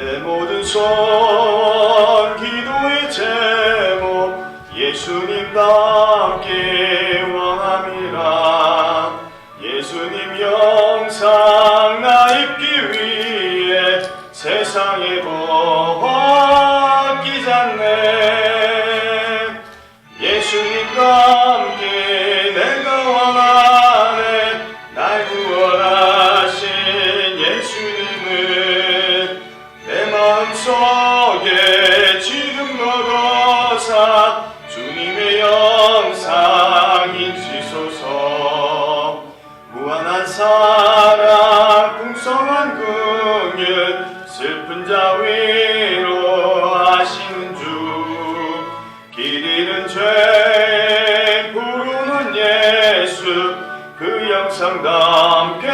내 모든 소원 기도의 제목 예수님답게 원함이라. 예수님 영상 나 입기 위해 세상에 벗기 잤네. 예수님과 함께 내가 원하네. 날 구원하신 예수님을 내 마음속에 지금 넣어사 주님의 영상 인치소서. 무한한 사랑 풍성한 긍휼 슬픈 자 위로하시는 주. 길 잃은 죄 부르는 예수 그 영상 담게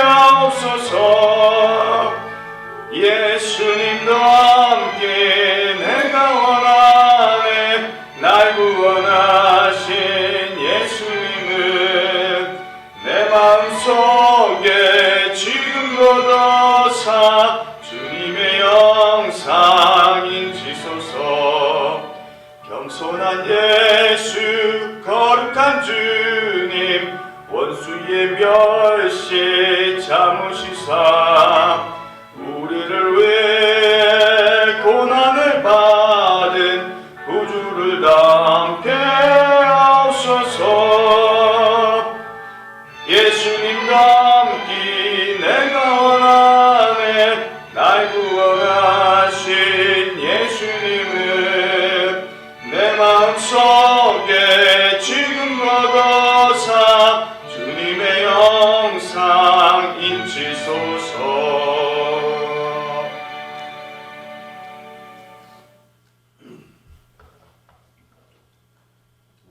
하옵소서. 예수님과 함께 내가 원하네. 날 구원하신 예수님을 내 마음속에 지금 걷어사 주님의 영상 인치소서. 겸손한 예수 거룩한 주님 원수의 멸시 참으시사 우리를 위해 고난을 받은 구주를 담게 하옵소서. 예수님과 함께 내가 원하네. 날 구원하신 예수님을 내 마음속에 지금 먹어사 주님의 영상 인치소서.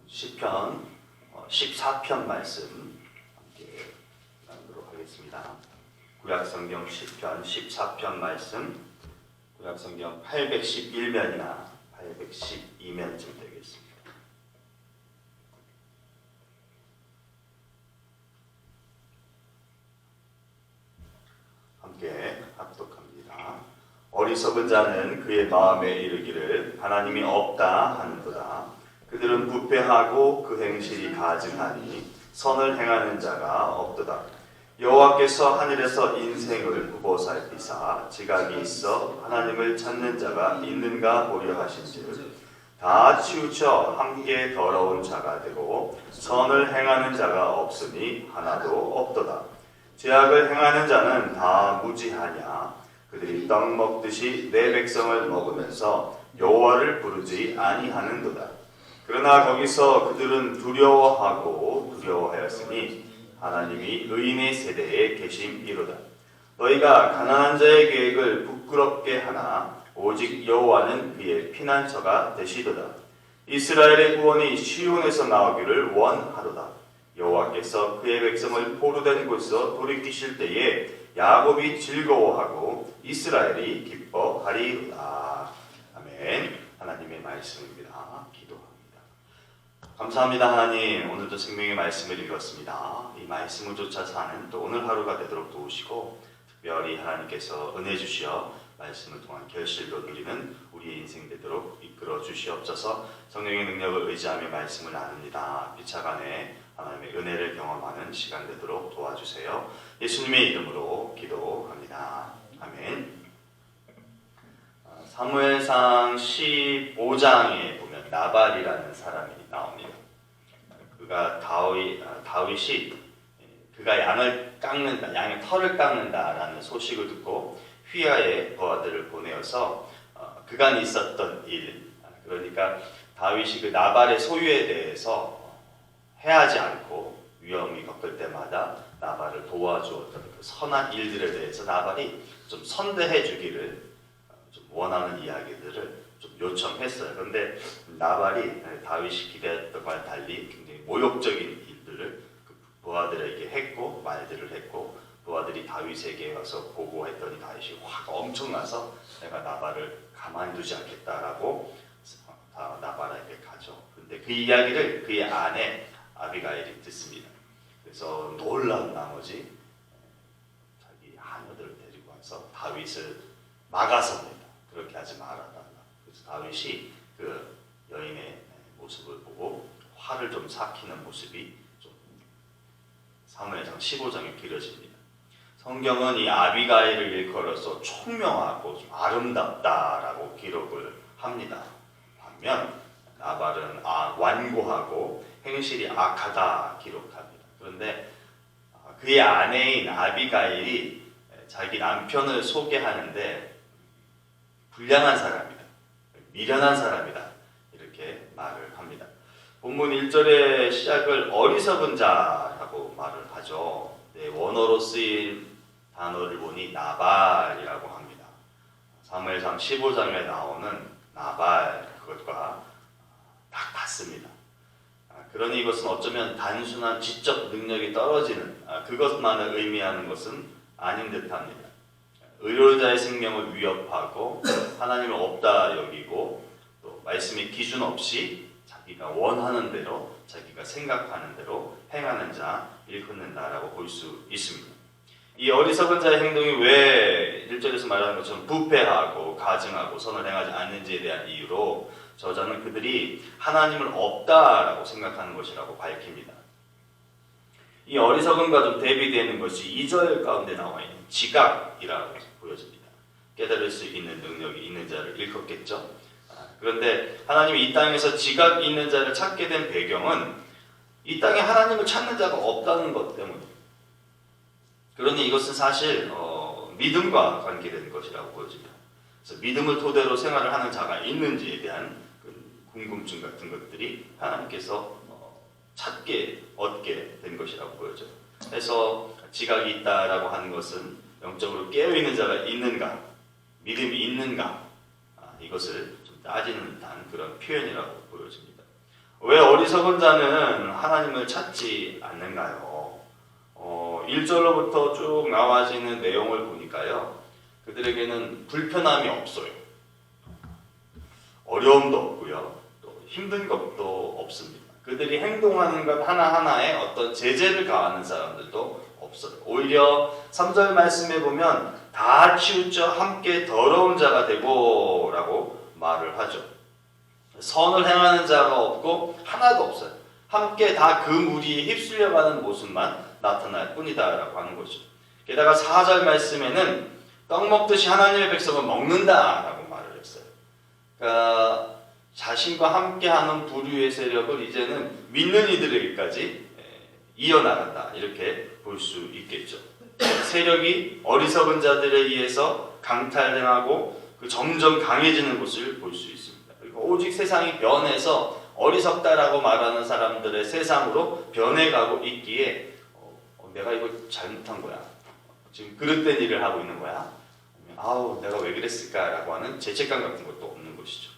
시편 14편 말씀 함께 나누도록 하겠습니다. 구약성경 시편 14편 말씀 구약성경 811면이나 812면쯤 되겠습니다. 함께 합독합니다. 어리석은 자는 그의 마음에 이르기를 하나님이 없다 하는도다. 그들은 부패하고 그 행실이 가증하니 선을 행하는 자가 없도다. 여호와께서 하늘에서 인생을 보고 살피사 지각이 있어 하나님을 찾는 자가 있는가 보려 하신즉 다 치우쳐 함께 더러운 자가 되고 선을 행하는 자가 없으니 하나도 없도다. 죄악을 행하는 자는 다 무지하냐. 그들이 떡 먹듯이 내 백성을 먹으면서 여호와를 부르지 아니하는도다. 그러나 거기서 그들은 두려워하였으니 하나님이 의인의 세대에 계심이로다. 너희가 가난한 자의 계획을 부끄럽게 하나 오직 여호와는 그의 피난처가 되시도다. 이스라엘의 구원이 시온에서 나오기를 원하도다. 여호와께서 그의 백성을 포로된 곳에서 돌이키실 때에 야곱이 즐거워하고 이스라엘이 기뻐하리로다. 아멘. 하나님의 말씀입니다. 기도합니다. 감사합니다. 하나님, 오늘도 생명의 말씀을 읽었습니다. 이 말씀을 쫓아 사는 또 오늘 하루가 되도록 도우시고 특별히 하나님께서 은혜 주시어 말씀을 통한 결실도 누리는 우리의 인생 되도록 이끌어 주시옵소서. 성령의 능력을 의지하며 말씀을 나눕니다. 피차간에 하나님의 은혜를 경험하는 시간 되도록 도와주세요. 예수님의 이름으로 기도합니다. 아멘. 사무엘상 15장에 보면 나발이라는 사람이 나옵니다. 그가 다윗이 그가 양을 털을 깎는다라는 소식을 듣고 휘하에 부하들을 보내어서 그간 있었던 일, 그러니까 다윗이 그 나발의 소유에 대해서 해하지 않고 위험이 겪을 때마다 나발을 도와주었던 그 선한 일들에 대해서 나발이 좀 선대해 주기를 좀 원하는 이야기들을 좀 요청했어요. 그런데 나발이 다윗이 기대했던 것과 달리 굉장히 모욕적인 일들을 그 부하들에게 했고 말들을 했고 부하들이 다윗에게 와서 보고했더니 다윗이 화가 엄청나서 내가 나발을 가만두지 않겠다라고 나발에게 가죠. 그런데 그 이야기를 그의 아내 아비가일이 듣습니다. 그래서 놀라운 나머지 자기 하녀들을 데리고 와서 다윗을 막아섭니다. 그렇게 하지 말아달라. 그래서 다윗이 그 여인의 모습을 보고 화를 좀 삭히는 모습이 좀 사무엘상 15장에 그려집니다. 성경은 이 아비가일을 일컬어서 총명하고 좀 아름답다라고 기록을 합니다. 반면 나발은 완고하고 행실이 악하다 기록합니다. 그런데 그의 아내인 아비가일이 자기 남편을 소개하는데 불량한 사람이다, 미련한 사람이다 이렇게 말을 합니다. 본문 1절의 시작을 어리석은 자라고 말을 하죠. 원어로 쓰인 단어를 보니 나발이라고 합니다. 사무엘상 15장에 나오는 나발 그것과 딱 같습니다. 그러니 이것은 어쩌면 단순한 지적 능력이 떨어지는 그것만을 의미하는 것은 아닌 듯합니다. 의로자의 생명을 위협하고 하나님을 없다 여기고 또 말씀의 기준 없이 자기가 원하는 대로 자기가 생각하는 대로 행하는 자 일컫는다라고 볼 수 있습니다. 이 어리석은 자의 행동이 왜 1절에서 말하는 것처럼 부패하고 가증하고 선을 행하지 않는지에 대한 이유로 저자는 그들이 하나님을 없다라고 생각하는 것이라고 밝힙니다. 이 어리석음과 좀 대비되는 것이 2절 가운데 나와 있는 지각이라고 보여집니다. 깨달을 수 있는 능력이 있는 자를 일컫겠죠. 그런데 하나님이 이 땅에서 지각 있는 자를 찾게 된 배경은 이 땅에 하나님을 찾는 자가 없다는 것 때문입니다. 그러니 이것은 사실 믿음과 관계된 것이라고 보여집니다. 그래서 믿음을 토대로 생활을 하는 자가 있는지에 대한 궁금증 같은 것들이 하나님께서 얻게 된 것이라고 보여져요. 그래서 지각이 있다라고 하는 것은 영적으로 깨어있는 자가 있는가, 믿음이 있는가, 이것을 좀 따지는 듯한 그런 표현이라고 보여집니다. 왜 어리석은 자는 하나님을 찾지 않는가요? 1절로부터 쭉 나와지는 내용을 보니까요, 그들에게는 불편함이 없어요. 어려움도 없고요, 또 힘든 것도 없습니다. 그들이 행동하는 것 하나하나에 어떤 제재를 가하는 사람들도 없어요. 오히려 3절 말씀에 보면 다 치우쳐 함께 더러운 자가 되고 라고 말을 하죠. 선을 행하는 자가 없고 하나도 없어요. 함께 다 그 무리에 휩쓸려가는 모습만 나타날 뿐이다 라고 하는 거죠. 게다가 4절 말씀에는 떡 먹듯이 하나님의 백성을 먹는다 라고 말을 했어요. 그러니까 자신과 함께하는 부류의 세력을 이제는 믿는 이들에게까지 이어나간다 이렇게 볼 수 있겠죠. 세력이 어리석은 자들에 의해서 강탈당하고 점점 강해지는 것을 볼 수 있습니다. 그리고 오직 세상이 변해서 어리석다라고 말하는 사람들의 세상으로 변해가고 있기에 내가 이거 잘못한 거야, 지금 그릇된 일을 하고 있는 거야, 아우 내가 왜 그랬을까라고 하는 죄책감 같은 것도 없는 것이죠.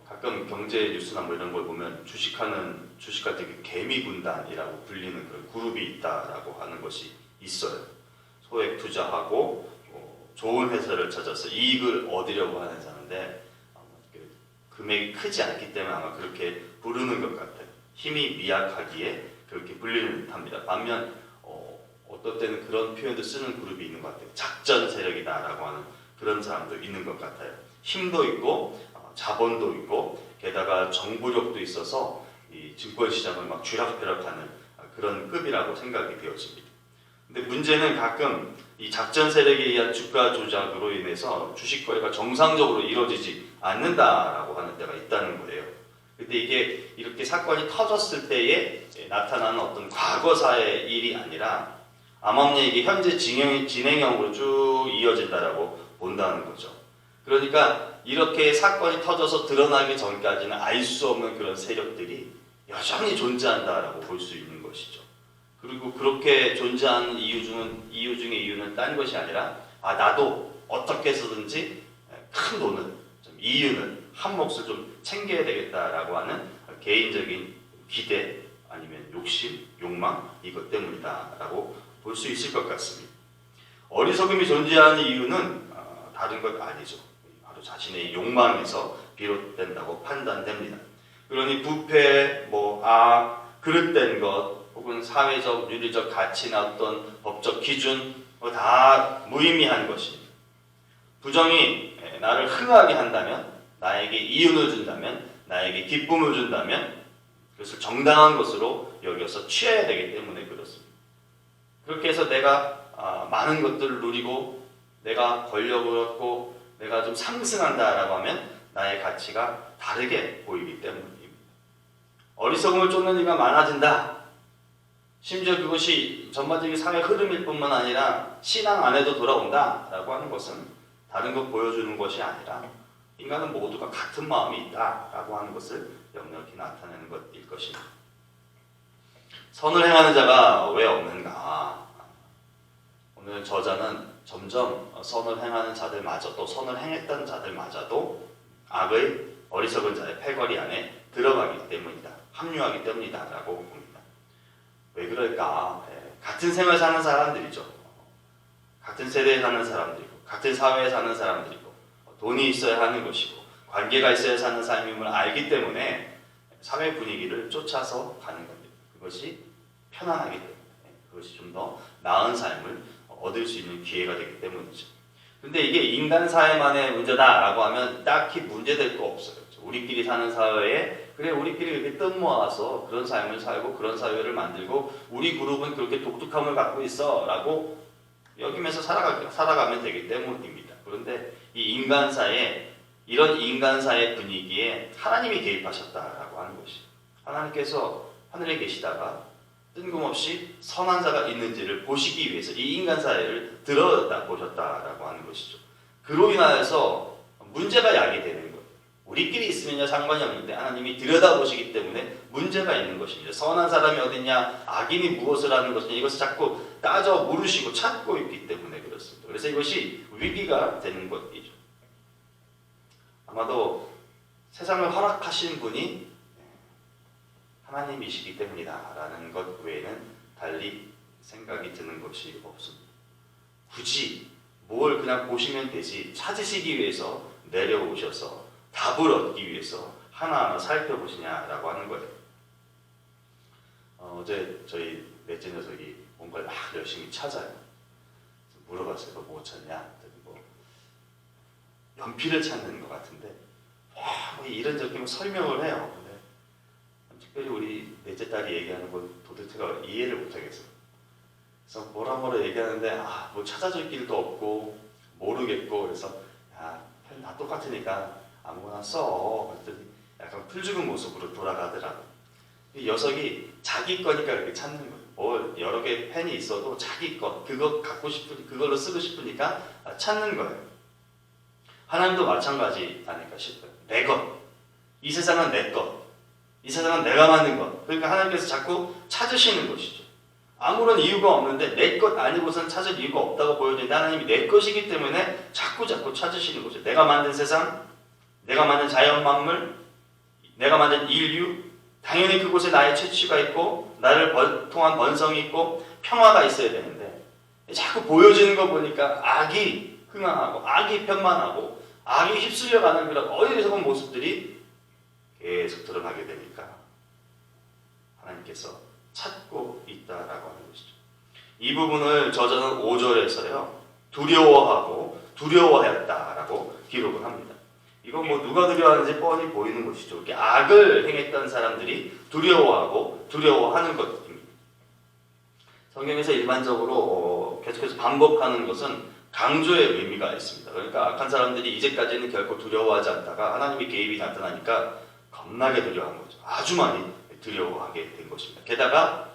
가끔 경제 뉴스나 뭐 이런 걸 보면 주식할 때 개미 군단이라고 불리는 그런 그룹이 있다라고 하는 것이 있어요. 소액 투자하고 좋은 회사를 찾아서 이익을 얻으려고 하는 자인데 금액이 크지 않기 때문에 아마 그렇게 부르는 것 같아요. 힘이 미약하기에 그렇게 불리는 듯합니다. 반면 어떤 때는 그런 표현도 쓰는 그룹이 있는 것 같아요. 작전 세력이다라고 하는 그런 사람도 있는 것 같아요. 힘도 있고 자본도 있고 게다가 정보력도 있어서 이 증권시장을 막 쥐락펴락하는 그런 급이라고 생각이 되어집니다. 근데 문제는 가끔 이 작전 세력에 의한 주가 조작으로 인해서 주식 거래가 정상적으로 이루어지지 않는다라고 하는 때가 있다는 거예요. 근데 이게 이렇게 사건이 터졌을 때에 나타나는 어떤 과거사의 일이 아니라 암암리에 이게 현재 진행형으로 쭉 이어진다라고 본다는 거죠. 그러니까 이렇게 사건이 터져서 드러나기 전까지는 알 수 없는 그런 세력들이 여전히 존재한다라고 볼 수 있는 것이죠. 그리고 그렇게 존재하는 이유 중에 이유는 딴 것이 아니라 나도 어떻게 해서든지 큰 돈을 이유는 한 몫을 좀 챙겨야 되겠다라고 하는 개인적인 기대 아니면 욕심, 욕망 이것 때문이다라고 볼 수 있을 것 같습니다. 어리석음이 존재하는 이유는 다른 것 아니죠. 바로 자신의 욕망에서 비롯된다고 판단됩니다. 그러니 부패, 그릇된 것, 혹은 사회적, 윤리적 가치나 어떤 법적 기준, 다 무의미한 것입니다. 부정이 나를 흥하게 한다면, 나에게 이윤을 준다면, 나에게 기쁨을 준다면 그것을 정당한 것으로 여겨서 취해야 되기 때문에 그렇습니다. 그렇게 해서 내가 많은 것들을 누리고 내가 권력을 얻고 내가 좀 상승한다라고 하면 나의 가치가 다르게 보이기 때문입니다. 어리석음을 쫓는 이가 많아진다. 심지어 그것이 전반적인 사회 흐름일 뿐만 아니라 신앙 안에도 돌아온다라고 하는 것은 다른 것 보여주는 것이 아니라 인간은 모두가 같은 마음이 있다라고 하는 것을 역력히 나타내는 것일 것입니다. 선을 행하는 자가 왜 없는가? 오늘 저자는 점점 선을 행하는 자들마저 또 선을 행했던 자들마저도 악의 어리석은 자의 패거리 안에 들어가기 때문이다. 합류하기 때문이다 라고 봅니다. 왜 그럴까? 같은 생을 사는 사람들이죠. 같은 세대에 사는 사람들이고 같은 사회에 사는 사람들이고 돈이 있어야 하는 것이고 관계가 있어야 사는 삶임을 알기 때문에 사회 분위기를 쫓아서 가는 겁니다. 그것이 편안하기 때문에 그것이 좀 더 나은 삶을 얻을 수 있는 기회가 되기 때문이죠. 근데 이게 인간 사회만의 문제다라고 하면 딱히 문제될 거 없어요. 우리끼리 사는 사회에 그래 우리끼리 이렇게 뜸 모아서 그런 삶을 살고 그런 사회를 만들고 우리 그룹은 그렇게 독특함을 갖고 있어 라고 여기면서 살아가면 되기 때문입니다. 그런데 이 인간사에 이런 인간사의 분위기에 하나님이 개입하셨다라고 하는 것이 하나님께서 하늘에 계시다가 뜬금없이 선한 자가 있는지를 보시기 위해서 이 인간사회를 들여다보셨다라고 하는 것이죠. 그로 인하여서 문제가 야기되는 거예요. 우리끼리 있으면 상관이 없는데 하나님이 들여다보시기 때문에 문제가 있는 것입니다. 선한 사람이 어딨냐, 악인이 무엇을 하는 것이냐 이것을 자꾸 따져 물으시고 찾고 있기 때문에 그렇습니다. 그래서 이것이 위기가 되는 것이죠. 아마도 세상을 허락하신 분이 하나님이시기 때문이다 라는 것 외에는 달리 생각이 드는 것이 없습니다. 굳이 뭘 그냥 보시면 되지 찾으시기 위해서 내려오셔서 답을 얻기 위해서 하나하나 살펴보시냐라고 하는 거예요. 어제 저희 넷째 녀석이 뭔가를 막 열심히 찾아요. 물어봤어요. 너 뭐 찾냐? 뭐 연필을 찾는 것 같은데 뭐 이런저런 설명을 해요. 근데 특별히 우리 넷째 딸이 얘기하는 건 도대체가 이해를 못하겠어요. 그래서 뭐라 얘기하는데 뭐 찾아줄 길도 없고 모르겠고 그래서 펜 다 똑같으니까 아무거나 써. 그랬더니 약간 풀죽은 모습으로 돌아가더라고. 이 녀석이 자기 거니까 이렇게 찾는 거예요. 뭐 여러 개의 펜이 있어도 자기 거, 그거 갖고 싶으니 그걸로 쓰고 싶으니까 찾는 거예요. 하나님도 마찬가지 아닐까 싶어요. 내 것. 이 세상은 내 것. 이 세상은 내가 만든 것. 그러니까 하나님께서 자꾸 찾으시는 것이죠. 아무런 이유가 없는데 내 것 아니고선 찾을 이유가 없다고 보여지는데 하나님이 내 것이기 때문에 자꾸 찾으시는 거죠. 내가 만든 세상, 내가 만든 자연 만물, 내가 만든 인류, 당연히 그곳에 나의 채취가 있고 나를 통한 번성이 있고 평화가 있어야 되는데 자꾸 보여지는 거 보니까 악이 흥황하고 악이 편만하고 악이 휩쓸려가는 그런 어리석은 모습들이 계속 드러나게 되니까 하나님께서 찾고 있다라고 하는 것이죠. 이 부분을 저자는 5절에서요 두려워하고 두려워하였다라고 기록을 합니다. 이건 뭐 누가 두려워하는지 뻔히 보이는 것이죠. 이렇게 악을 행했던 사람들이 두려워하고 두려워하는 것입니다. 성경에서 일반적으로 계속해서 반복하는 것은 강조의 의미가 있습니다. 그러니까 악한 사람들이 이제까지는 결코 두려워하지 않다가 하나님의 개입이 나타나니까 겁나게 두려워한 거죠. 아주 많이 두려워하게 된 것입니다. 게다가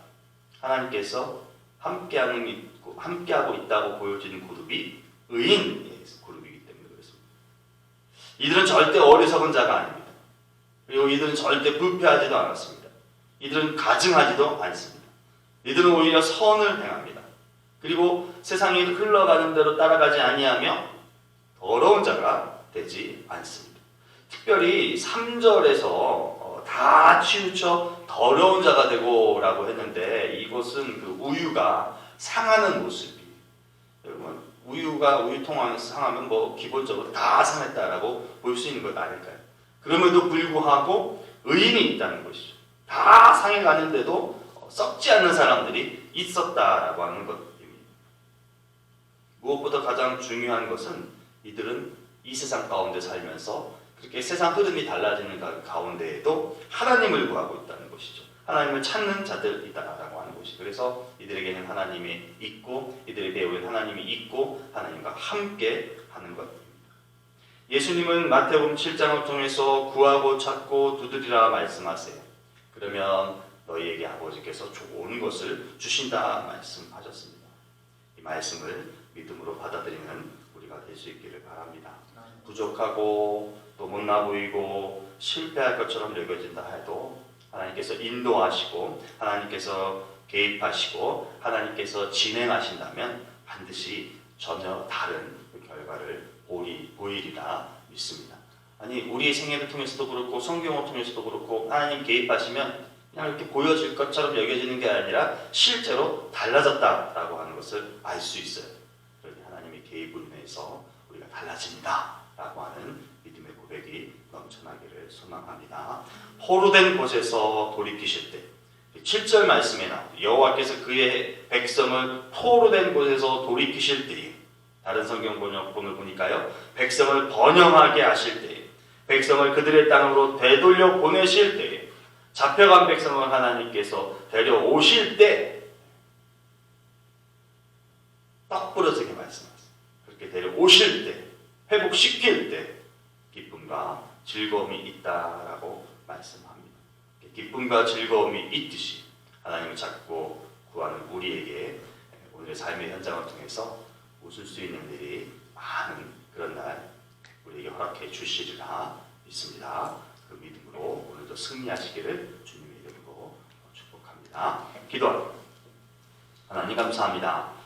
하나님께서 함께하고 있다고 보여지는 그룹이 의인 그룹이기 때문에 그렇습니다. 이들은 절대 어리석은 자가 아닙니다. 그리고 이들은 절대 부패하지도 않았습니다. 이들은 가증하지도 않습니다. 이들은 오히려 선을 행합니다. 그리고 세상이 흘러가는 대로 따라가지 아니하며 더러운 자가 되지 않습니다. 특별히 3절에서 다 치우쳐 더러운 자가 되고 라고 했는데 이것은 그 우유가 상하는 모습이에요. 여러분 우유통 안에서 상하면 뭐 기본적으로 다 상했다라고 볼 수 있는 것 아닐까요? 그럼에도 불구하고 의인이 있다는 것이죠. 다 상해가는데도 썩지 않는 사람들이 있었다라고 하는 것입니다. 무엇보다 가장 중요한 것은 이들은 이 세상 가운데 살면서 그렇게 세상 흐름이 달라지는 가운데에도 하나님을 구하고 있다는 것이죠. 하나님을 찾는 자들이다라고 하는 것이. 그래서 이들에게는 하나님이 있고 이들의 배후엔 하나님이 있고 하나님과 함께 하는 것. 예수님은 마태복음 7장을 통해서 구하고 찾고 두드리라 말씀하세요. 그러면 너희에게 아버지께서 좋은 것을 주신다 말씀하셨습니다. 이 말씀을 믿음으로 받아들이는 우리가 될 수 있기를 바랍니다. 부족하고 또 못나 보이고 실패할 것처럼 여겨진다 해도 하나님께서 인도하시고 하나님께서 개입하시고 하나님께서 진행하신다면 반드시 전혀 다른 결과를 보이리라 믿습니다. 아니 우리의 생애를 통해서도 그렇고 성경을 통해서도 그렇고 하나님 개입하시면 그냥 이렇게 보여질 것처럼 여겨지는 게 아니라 실제로 달라졌다라고 하는 것을 알 수 있어요. 그러니 하나님의 개입으로 인해서 우리가 달라집니다 라고 하는 믿음의 고백이 넘쳐나기를 소망합니다. 포로된 곳에서 돌이키실 때 7절 말씀에 나옵니다. 여호와께서 그의 백성을 포로된 곳에서 돌이키실 때에 다른 성경 번역본을 보니까요. 백성을 번영하게 하실 때에 백성을 그들의 땅으로 되돌려 보내실 때에 잡혀간 백성을 하나님께서 데려오실 때 떡 부러지게 말씀하세요. 그렇게 데려오실 때 회복시킬 때 기쁨과 즐거움이 있다라고 말씀합니다. 기쁨과 즐거움이 있듯이 하나님을 찾고 구하는 우리에게 오늘의 삶의 현장을 통해서 웃을 수 있는 일이 많은 그런 날 우리에게 허락해 주시리라 믿습니다. 그 믿음으로 오늘도 승리하시기를 주님의 이름으로 축복합니다. 기도합니다. 하나님 감사합니다.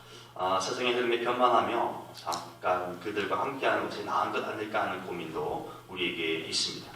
세상의 흐름이 변만하며 잠깐 그들과 함께하는 것이 나은 것 아닐까 하는 고민도 우리에게 있습니다.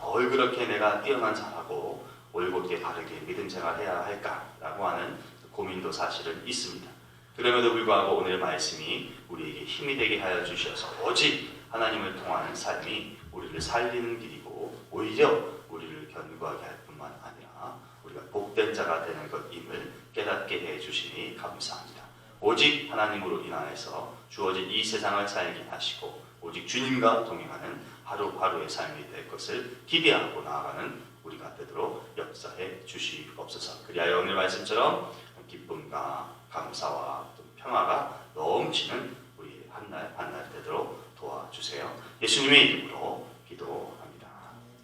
뭘 그렇게 내가 뛰어난 자라고 올곧게 바르게 믿음 생활해야 할까라고 하는 고민도 사실은 있습니다. 그럼에도 불구하고 오늘의 말씀이 우리에게 힘이 되게 하여 주셔서 오직 하나님을 통하는 삶이 우리를 살리는 길이고 오히려 우리를 견고하게 할 뿐만 아니라 우리가 복된 자가 되는 것임을 깨닫게 해 주시니 감사합니다. 오직 하나님으로 인하여서 주어진 이 세상을 살게 하시고 오직 주님과 동행하는 하루하루의 삶이 될 것을 기대하고 나아가는 우리가 되도록 역사해 주시옵소서. 그리하여 오늘 말씀처럼 기쁨과 감사와 평화가 넘치는 우리 한날 한날 되도록 도와주세요. 예수님의 이름으로 기도합니다.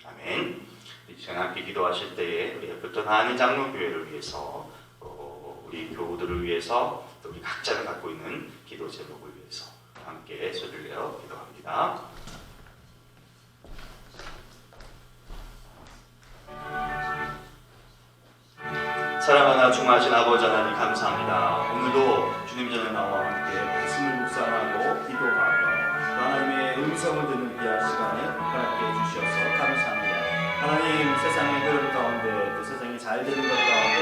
아멘. 이 시간 함께 기도하실 때에 우리 햇볕 하나님 장로교회를 위해서 우리 교우들을 위해서 또 우리 각자가 갖고 있는 기도 제목을 위해서 함께 소리를 내어 기도합니다. 사랑하나 중하신 아버지 하나님 감사합니다. 오늘도 주님 전에 나와 함께 말씀을 묵상하고 기도하며 하나님의 음성을 듣는 귀한 시간에 허락해 주셔서 감사합니다. 하나님 세상의 흐름 가운데 또 세상이 잘 되는 것 가운데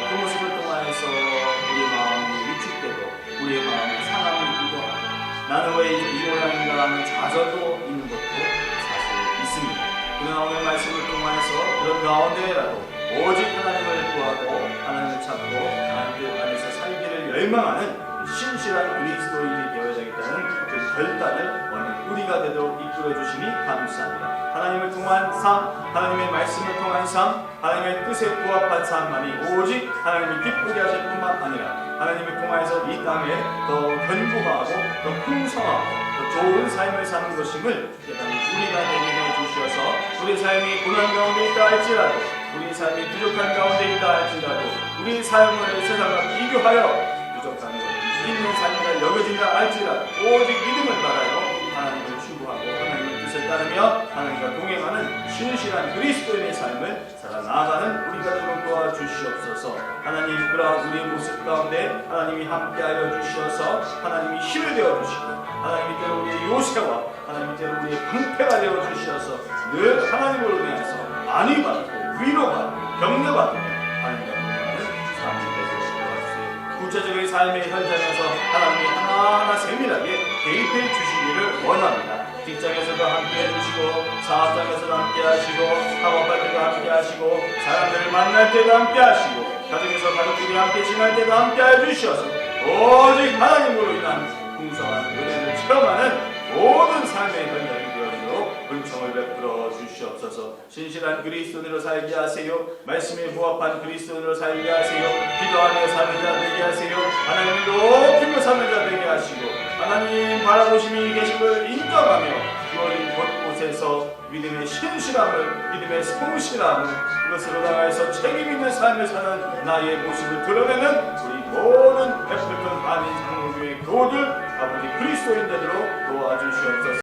그 모습을 통하여서 우리의 마음이 위축되고 우리의 마음이 상함이기도 하고 나는 왜 이 모양인가 하는 좌절도 있는 것도 사실 있습니다. 그러나 오늘 말씀을 통하여서 그런 가운데라도 오직 하나님을 구하고 하나님을 찾고 하나님 안에서 살기를 열망하는 신실한 그리스도인이 되어야 되겠다는 그 결단을 오늘 우리가 되도록 이끌어 주시니 감사합니다. 하나님을 통한 삶, 하나님의 말씀을 통한 삶, 하나님의 뜻에 부합한 삶만이 오직 하나님이 기쁘게 하실 뿐만 아니라 하나님을 통하여서 이 땅에 더 견고하고 더 풍성하고 더 좋은 삶을 사는 것임을 깨닫는 우리가 되게 해 주셔서 우리 삶이 고난 가운데 있다 할지라도 우리 삶이 부족한 가운데 있다 할지라도 우리 삶을 세상과 비교하여 부족한 것 있는 삶이라 여겨진다 할지라도 오직 믿음을 따라요 하나님을 추구하고 하나님의 뜻을 따르며 하나님과 동행하는 신실한 그리스도인의 삶을 살아나가는 우리가 되도록 도와주시옵소서. 하나님 그러한 우리의 모습 가운데 하나님이 함께하여 주셔서 하나님이 힘을 되어주시고 하나님이 때로 우리의 요새와 하나님이 때로 우리의 방패가 되어주셔서 늘 하나님으로 인해서 안위받고 위로받고 격려받으며 하나님과 동행하는 삶이 되도록 도와주세요. 구체적인 삶의 현장에서 하나님이 하나하나 세밀하게 개입해 주시기를 원합니다. 직장에서도 함께 해주시고 사업장에서도 함께 하시고 학업할 때도 함께 하시고 사람들을 만날 때도 함께 하시고 가정에서 가족들이 함께 지낼 때도 함께 해주셔서 오직 하나님으로 인한 풍성한 은혜를 체험하는 모든 삶의 현장이 되어지도록 은총을 베풀어 주시옵소서. 신실한 그리스도인으로 살게 하세요. 말씀에 부합한 그리스도인으로 살게 하세요. 기도하며 사는 자 되게 하세요. 하나님을 높이며 사는 자 되게 하시고 하나님 바라보심이 계신 걸 인정하며 주어진 곳곳에서 믿음의 신실함을, 믿음의 성실함을, 그것으로 나아가서 책임 있는 삶을 사는 나의 모습을 드러내는 우리 모든 베풀던 한인 장로교회 교우들 아버지 그리스도인 되도록 도와주시옵소서.